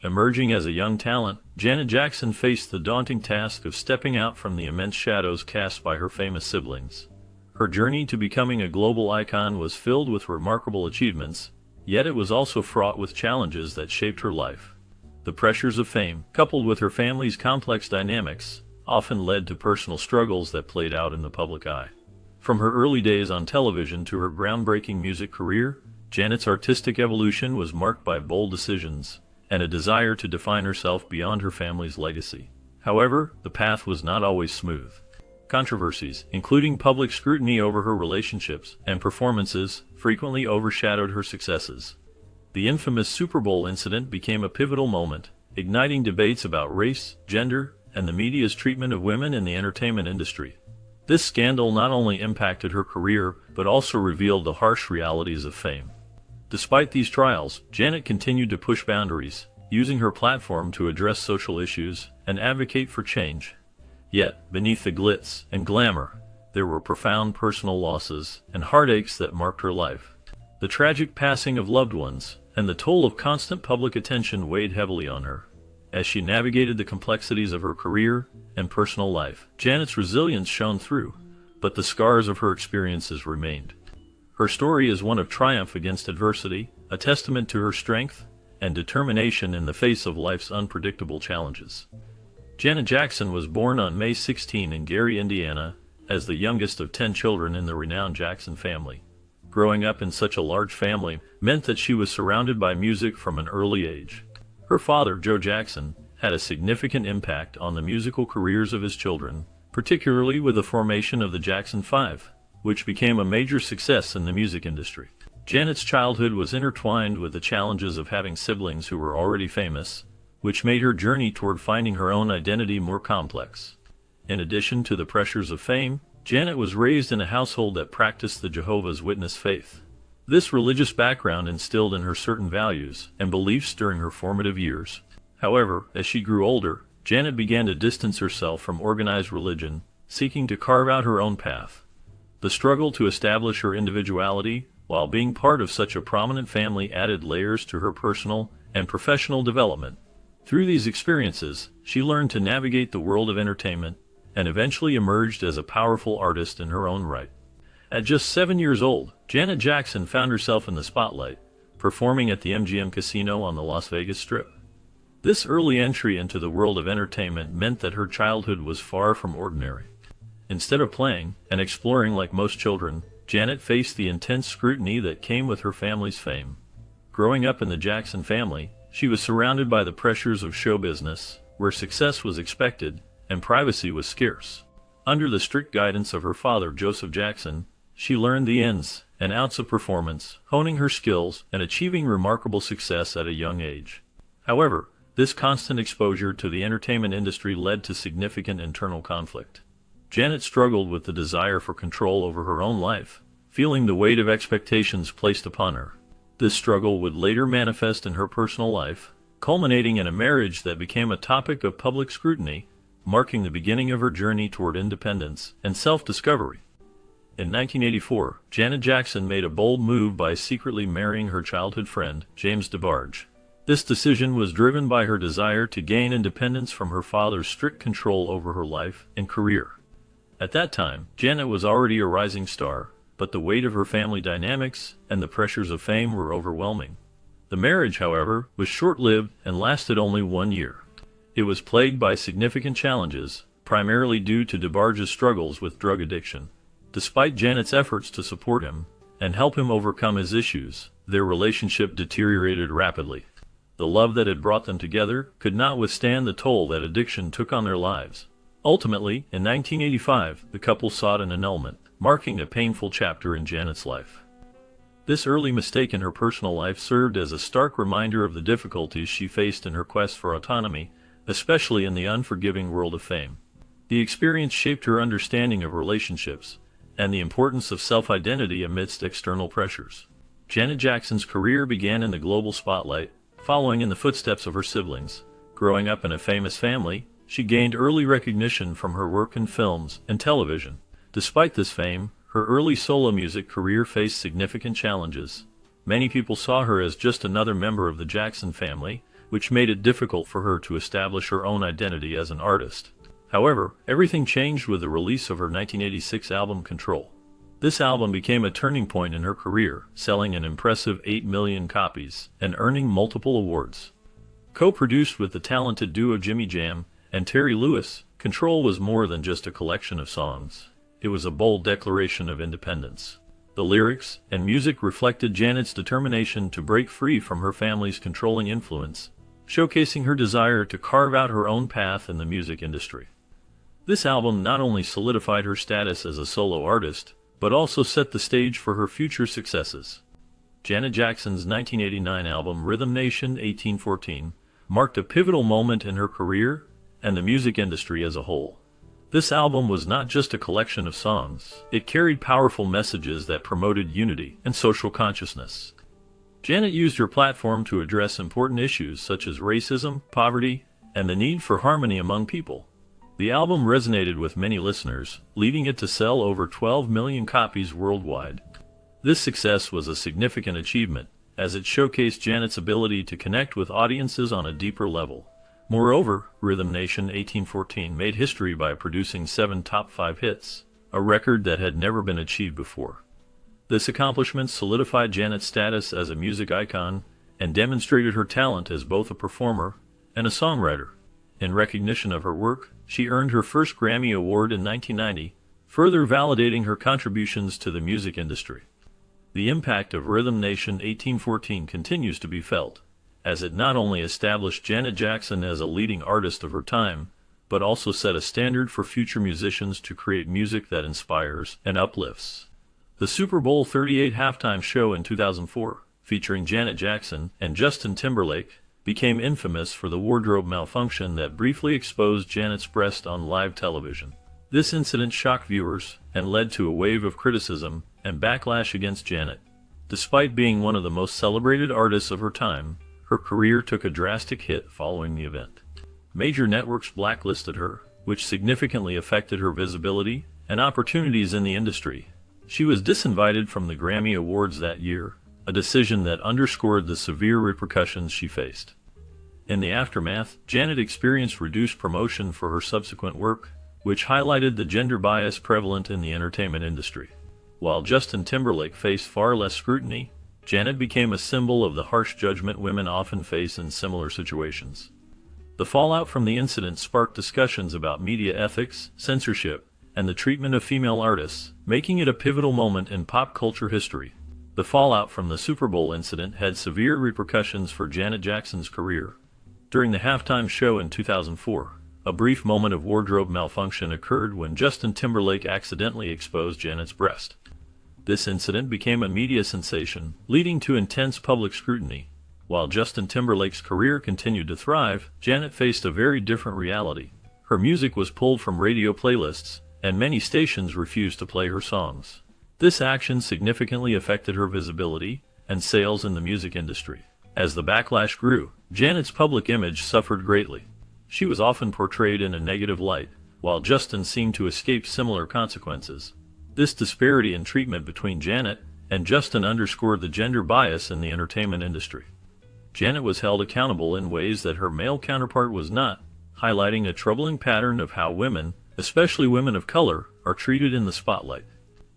Emerging as a young talent, Janet Jackson faced the daunting task of stepping out from the immense shadows cast by her famous siblings. Her journey to becoming a global icon was filled with remarkable achievements, yet it was also fraught with challenges that shaped her life. The pressures of fame, coupled with her family's complex dynamics, often led to personal struggles that played out in the public eye. From her early days on television to her groundbreaking music career, Janet's artistic evolution was marked by bold decisions and a desire to define herself beyond her family's legacy. However, the path was not always smooth. Controversies, including public scrutiny over her relationships and performances, frequently overshadowed her successes. The infamous Super Bowl incident became a pivotal moment, igniting debates about race, gender, and the media's treatment of women in the entertainment industry. This scandal not only impacted her career, but also revealed the harsh realities of fame. Despite these trials, Janet continued to push boundaries, using her platform to address social issues and advocate for change. Yet, beneath the glitz and glamour, there were profound personal losses and heartaches that marked her life. The tragic passing of loved ones and the toll of constant public attention weighed heavily on her. As she navigated the complexities of her career and personal life, Janet's resilience shone through, but the scars of her experiences remained. Her story is one of triumph against adversity, a testament to her strength and determination in the face of life's unpredictable challenges. Janet Jackson was born on May 16 in Gary, Indiana, as the youngest of 10 children in the renowned Jackson family. Growing up in such a large family meant that she was surrounded by music from an early age. Her father, Joe Jackson, had a significant impact on the musical careers of his children, particularly with the formation of the Jackson 5, which became a major success in the music industry. Janet's childhood was intertwined with the challenges of having siblings who were already famous, which made her journey toward finding her own identity more complex. In addition to the pressures of fame, Janet was raised in a household that practiced the Jehovah's Witness faith. This religious background instilled in her certain values and beliefs during her formative years. However, as she grew older, Janet began to distance herself from organized religion, seeking to carve out her own path. The struggle to establish her individuality while being part of such a prominent family added layers to her personal and professional development. Through these experiences, she learned to navigate the world of entertainment and eventually emerged as a powerful artist in her own right. At just 7 years old, Janet Jackson found herself in the spotlight, performing at the MGM Casino on the Las Vegas Strip. This early entry into the world of entertainment meant that her childhood was far from ordinary. Instead of playing and exploring like most children, Janet faced the intense scrutiny that came with her family's fame. Growing up in the Jackson family, she was surrounded by the pressures of show business, where success was expected and privacy was scarce. Under the strict guidance of her father, Joseph Jackson, she learned the ins and outs of performance, honing her skills and achieving remarkable success at a young age. However, this constant exposure to the entertainment industry led to significant internal conflict. Janet struggled with the desire for control over her own life, feeling the weight of expectations placed upon her. This struggle would later manifest in her personal life, culminating in a marriage that became a topic of public scrutiny, marking the beginning of her journey toward independence and self-discovery. In 1984, Janet Jackson made a bold move by secretly marrying her childhood friend, James DeBarge. This decision was driven by her desire to gain independence from her father's strict control over her life and career. At that time, Janet was already a rising star, but the weight of her family dynamics and the pressures of fame were overwhelming. The marriage, however, was short-lived and lasted only 1 year. It was plagued by significant challenges, primarily due to DeBarge's struggles with drug addiction. Despite Janet's efforts to support him and help him overcome his issues, their relationship deteriorated rapidly. The love that had brought them together could not withstand the toll that addiction took on their lives. Ultimately, in 1985, the couple sought an annulment, marking a painful chapter in Janet's life. This early mistake in her personal life served as a stark reminder of the difficulties she faced in her quest for autonomy, especially in the unforgiving world of fame. The experience shaped her understanding of relationships and the importance of self-identity amidst external pressures. Janet Jackson's career began in the global spotlight, following in the footsteps of her siblings. Growing up in a famous family, she gained early recognition from her work in films and television. Despite this fame, her early solo music career faced significant challenges. Many people saw her as just another member of the Jackson family, which made it difficult for her to establish her own identity as an artist. However, everything changed with the release of her 1986 album Control. This album became a turning point in her career, selling an impressive 8 million copies and earning multiple awards. Co-produced with the talented duo Jimmy Jam and Terry Lewis, Control was more than just a collection of songs. It was a bold declaration of independence. The lyrics and music reflected Janet's determination to break free from her family's controlling influence, showcasing her desire to carve out her own path in the music industry. This album not only solidified her status as a solo artist, but also set the stage for her future successes. Janet Jackson's 1989 album Rhythm Nation 1814 marked a pivotal moment in her career and the music industry as a whole. This album was not just a collection of songs, it carried powerful messages that promoted unity and social consciousness. Janet used her platform to address important issues such as racism, poverty, and the need for harmony among people. The album resonated with many listeners, leading it to sell over 12 million copies worldwide. This success was a significant achievement, as it showcased Janet's ability to connect with audiences on a deeper level. Moreover, Rhythm Nation 1814 made history by producing 7 top 5 hits, a record that had never been achieved before. This accomplishment solidified Janet's status as a music icon and demonstrated her talent as both a performer and a songwriter. In recognition of her work, she earned her first Grammy Award in 1990, further validating her contributions to the music industry. The impact of Rhythm Nation 1814 continues to be felt, as it not only established Janet Jackson as a leading artist of her time, but also set a standard for future musicians to create music that inspires and uplifts. The Super Bowl 38 halftime show in 2004, featuring Janet Jackson and Justin Timberlake, became infamous for the wardrobe malfunction that briefly exposed Janet's breast on live television. This incident shocked viewers and led to a wave of criticism and backlash against Janet. Despite being one of the most celebrated artists of her time, her career took a drastic hit following the event. Major networks blacklisted her, which significantly affected her visibility and opportunities in the industry. She was disinvited from the Grammy Awards that year, a decision that underscored the severe repercussions she faced. In the aftermath, Janet experienced reduced promotion for her subsequent work, which highlighted the gender bias prevalent in the entertainment industry. While Justin Timberlake faced far less scrutiny, Janet became a symbol of the harsh judgment women often face in similar situations. The fallout from the incident sparked discussions about media ethics, censorship, and the treatment of female artists, making it a pivotal moment in pop culture history. The fallout from the Super Bowl incident had severe repercussions for Janet Jackson's career. During the halftime show in 2004, a brief moment of wardrobe malfunction occurred when Justin Timberlake accidentally exposed Janet's breast. This incident became a media sensation, leading to intense public scrutiny. While Justin Timberlake's career continued to thrive, Janet faced a very different reality. Her music was pulled from radio playlists, and many stations refused to play her songs. This action significantly affected her visibility and sales in the music industry. As the backlash grew, Janet's public image suffered greatly. She was often portrayed in a negative light, while Justin seemed to escape similar consequences. This disparity in treatment between Janet and Justin underscored the gender bias in the entertainment industry. Janet was held accountable in ways that her male counterpart was not, highlighting a troubling pattern of how women, especially women of color, are treated in the spotlight.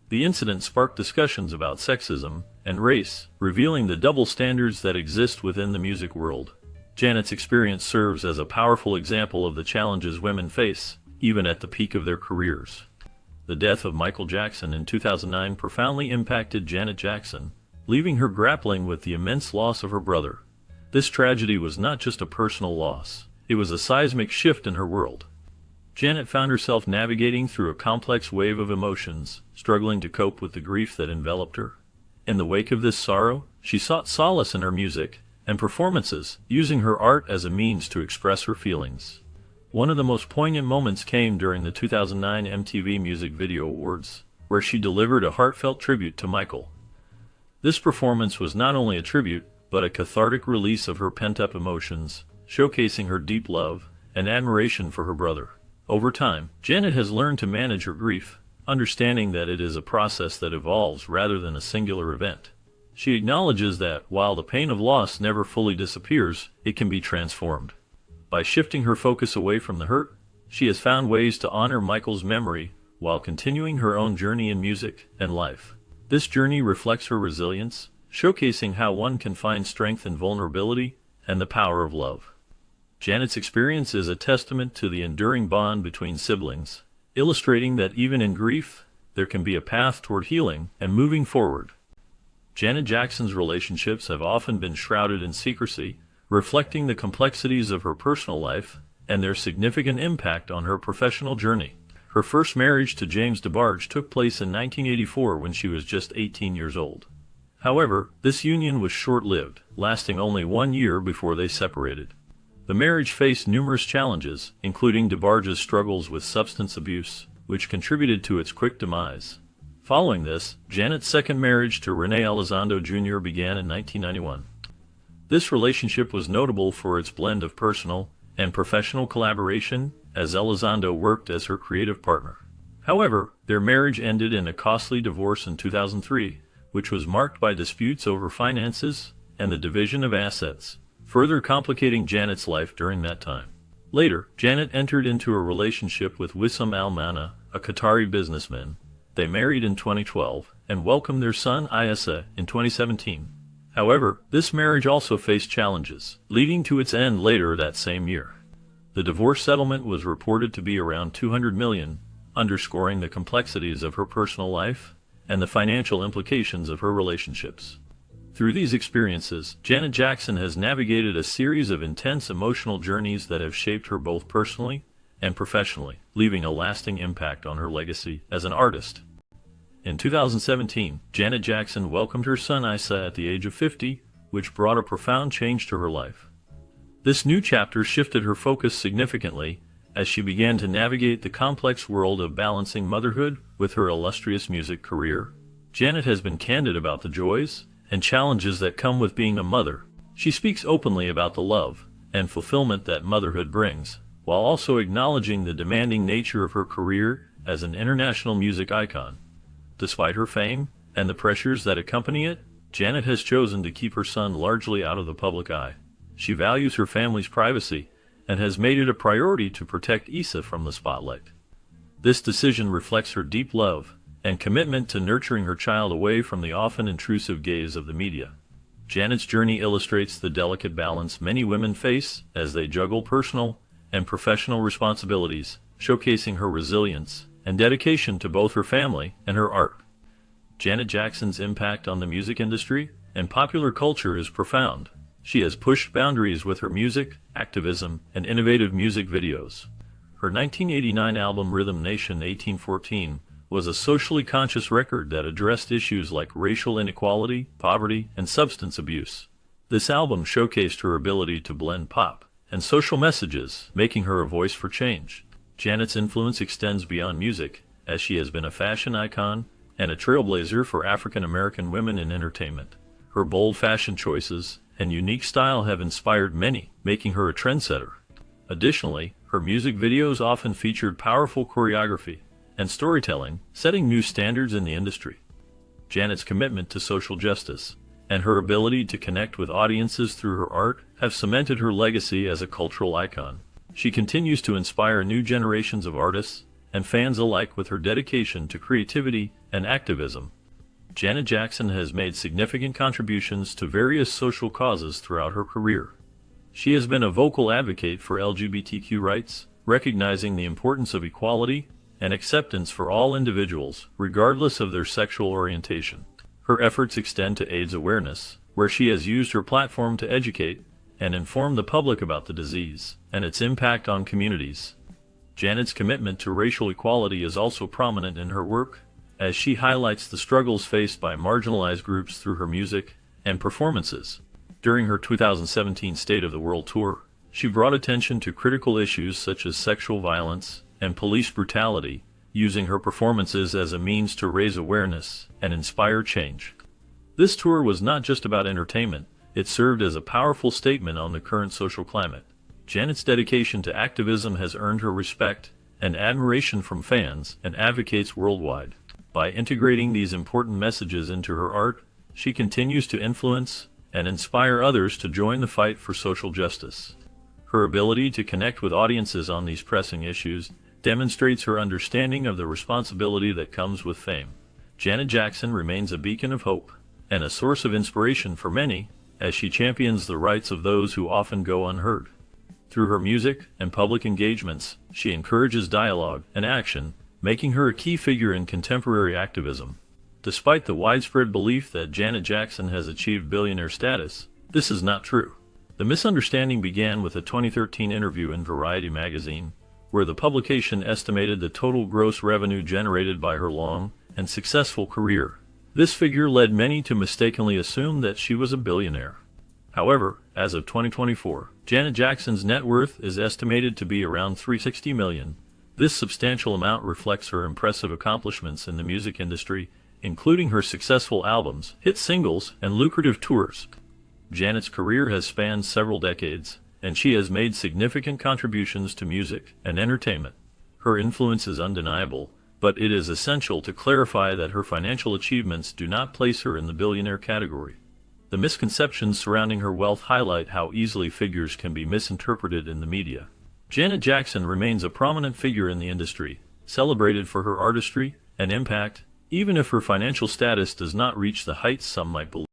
The incident sparked discussions about sexism and race, revealing the double standards that exist within the music world. Janet's experience serves as a powerful example of the challenges women face, even at the peak of their careers. The death of Michael Jackson in 2009 profoundly impacted Janet Jackson, leaving her grappling with the immense loss of her brother. This tragedy was not just a personal loss, it was a seismic shift in her world. Janet found herself navigating through a complex wave of emotions, struggling to cope with the grief that enveloped her. In the wake of this sorrow, she sought solace in her music and performances, using her art as a means to express her feelings. One of the most poignant moments came during the 2009 MTV Music Video Awards, where she delivered a heartfelt tribute to Michael. This performance was not only a tribute, but a cathartic release of her pent-up emotions, showcasing her deep love and admiration for her brother. Over time, Janet has learned to manage her grief, understanding that it is a process that evolves rather than a singular event. She acknowledges that, while the pain of loss never fully disappears, it can be transformed. By shifting her focus away from the hurt, she has found ways to honor Michael's memory while continuing her own journey in music and life. This journey reflects her resilience, showcasing how one can find strength in vulnerability and the power of love. Janet's experience is a testament to the enduring bond between siblings, illustrating that even in grief, there can be a path toward healing and moving forward. Janet Jackson's relationships have often been shrouded in secrecy, reflecting the complexities of her personal life and their significant impact on her professional journey. Her first marriage to James DeBarge took place in 1984 when she was just 18 years old. However, this union was short-lived, lasting only 1 year before they separated. The marriage faced numerous challenges, including DeBarge's struggles with substance abuse, which contributed to its quick demise. Following this, Janet's second marriage to Rene Elizondo Jr. began in 1991. This relationship was notable for its blend of personal and professional collaboration, as Elizondo worked as her creative partner. However, their marriage ended in a costly divorce in 2003, which was marked by disputes over finances and the division of assets, further complicating Janet's life during that time. Later, Janet entered into a relationship with Wissam Al-Mana, a Qatari businessman. They married in 2012 and welcomed their son Issa in 2017. However, this marriage also faced challenges, leading to its end later that same year. The divorce settlement was reported to be around $200 million, underscoring the complexities of her personal life and the financial implications of her relationships. Through these experiences, Janet Jackson has navigated a series of intense emotional journeys that have shaped her both personally and professionally, leaving a lasting impact on her legacy as an artist. In 2017, Janet Jackson welcomed her son Issa at the age of 50, which brought a profound change to her life. This new chapter shifted her focus significantly as she began to navigate the complex world of balancing motherhood with her illustrious music career. Janet has been candid about the joys and challenges that come with being a mother. She speaks openly about the love and fulfillment that motherhood brings, while also acknowledging the demanding nature of her career as an international music icon. Despite her fame and the pressures that accompany it, Janet has chosen to keep her son largely out of the public eye. She values her family's privacy and has made it a priority to protect Issa from the spotlight. This decision reflects her deep love and commitment to nurturing her child away from the often intrusive gaze of the media. Janet's journey illustrates the delicate balance many women face as they juggle personal and professional responsibilities, showcasing her resilience and dedication to both her family and her art. Janet Jackson's impact on the music industry and popular culture is profound. She has pushed boundaries with her music, activism, and innovative music videos. Her 1989 album Rhythm Nation 1814 was a socially conscious record that addressed issues like racial inequality, poverty, and substance abuse. This album showcased her ability to blend pop and social messages, making her a voice for change. Janet's influence extends beyond music, as she has been a fashion icon and a trailblazer for African American women in entertainment. Her bold fashion choices and unique style have inspired many, making her a trendsetter. Additionally, her music videos often featured powerful choreography and storytelling, setting new standards in the industry. Janet's commitment to social justice and her ability to connect with audiences through her art have cemented her legacy as a cultural icon. She continues to inspire new generations of artists and fans alike with her dedication to creativity and activism. Janet Jackson has made significant contributions to various social causes throughout her career. She has been a vocal advocate for LGBTQ rights, recognizing the importance of equality and acceptance for all individuals, regardless of their sexual orientation. Her efforts extend to AIDS awareness, where she has used her platform to educate and inform the public about the disease and its impact on communities. Janet's commitment to racial equality is also prominent in her work, as she highlights the struggles faced by marginalized groups through her music and performances. During her 2017 State of the World Tour, she brought attention to critical issues such as sexual violence and police brutality, using her performances as a means to raise awareness and inspire change. This tour was not just about entertainment, it served as a powerful statement on the current social climate. Janet's dedication to activism has earned her respect and admiration from fans and advocates worldwide. By integrating these important messages into her art, she continues to influence and inspire others to join the fight for social justice. Her ability to connect with audiences on these pressing issues demonstrates her understanding of the responsibility that comes with fame. Janet Jackson remains a beacon of hope and a source of inspiration for many, as she champions the rights of those who often go unheard. Through her music and public engagements, she encourages dialogue and action, making her a key figure in contemporary activism. Despite the widespread belief that Janet Jackson has achieved billionaire status, this is not true. The misunderstanding began with a 2013 interview in Variety magazine, where the publication estimated the total gross revenue generated by her long and successful career. This figure led many to mistakenly assume that she was a billionaire. However, as of 2024, Janet Jackson's net worth is estimated to be around $360 million. This substantial amount reflects her impressive accomplishments in the music industry, including her successful albums, hit singles, and lucrative tours. Janet's career has spanned several decades, and she has made significant contributions to music and entertainment. Her influence is undeniable, but it is essential to clarify that her financial achievements do not place her in the billionaire category. The misconceptions surrounding her wealth highlight how easily figures can be misinterpreted in the media. Janet Jackson remains a prominent figure in the industry, celebrated for her artistry and impact, even if her financial status does not reach the heights some might believe.